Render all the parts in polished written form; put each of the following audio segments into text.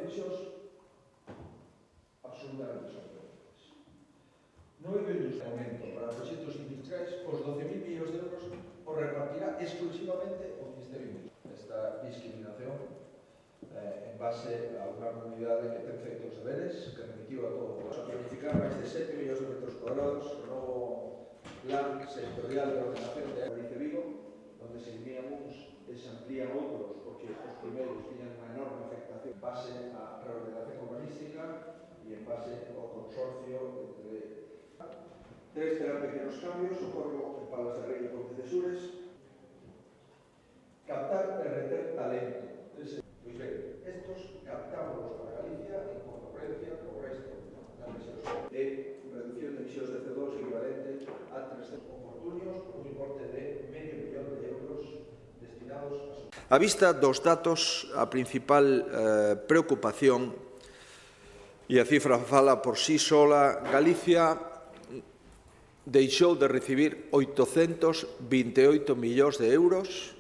decisións absolutamente sorprendentes. No eido industrial momento para proxectos industriais, os 12.000 millóns de euros os repartirá exclusivamente o Ministerio Industrial. Esta discriminación en base a unha comunidade que ten feito os deberes, que remitiu a todo a planificar máis de 7 millóns de metros cuadrados o novo plan sectorial de ordenación de Galicia Vigo, onde se eliminan uns e se amplían outros, porque os primeiros tiñan unha enorme afectación en base á reordenación urbanística e en base ao consorcio entre tres terán pequenos cambios, socorro en Palas de Rei e Ponte de Sures, captar e reter talento. Pois ben, estos captámonos para Galicia en concurrencia co resto da emisións e reducción de emisións de CO2 equivalente a 300 oportunios por un importe de €500 000 destinados a... A vista dos datos, a principal preocupación, e a cifra fala por sí sola, Galicia deixou de recibir 828 millóns de euros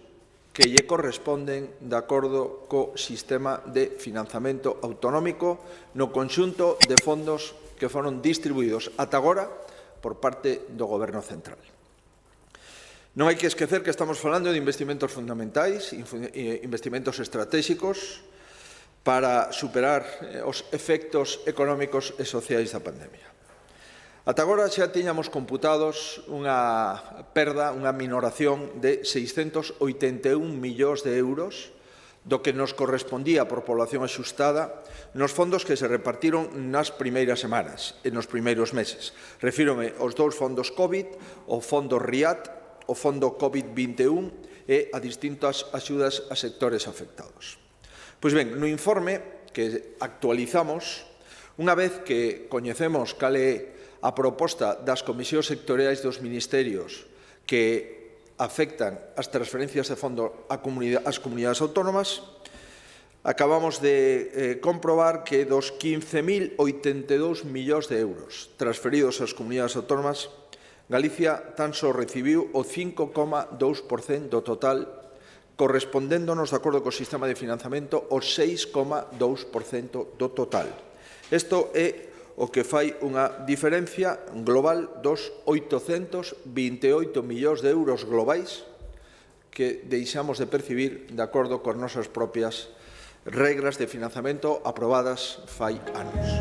que lle corresponden de acordo co sistema de financiamento autonómico no conxunto de fondos que foron distribuídos ata agora por parte do Goberno central. Non hai que esquecer que estamos falando de investimentos fundamentais, investimentos estratégicos para superar os efectos económicos e sociais da pandemia. Ata agora xa tiñamos computados unha perda, unha minoración de 681 millóns de euros do que nos correspondía por población axustada nos fondos que se repartiron nas primeiras semanas e nos primeiros meses. Refírome aos dous fondos COVID, o fondo RIAT, o fondo COVID-21 e a distintas axudas a sectores afectados. Pois ben, no informe que actualizamos, unha vez que coñecemos cal é a proposta das comisións sectoriais dos ministerios que afectan as transferencias de fondo ás comunidades autónomas, acabamos de comprobar que dos 15.082 millóns de euros transferidos ás comunidades autónomas, Galicia tan só recibiu o 5,2% do total, correspondéndonos, de acordo co sistema de financiamento, o 6,2% do total. Isto é o que fai unha diferencia global dos 828 millóns de euros globais que deixamos de percibir de acordo con nosas propias regras de financiamento aprobadas fai anos.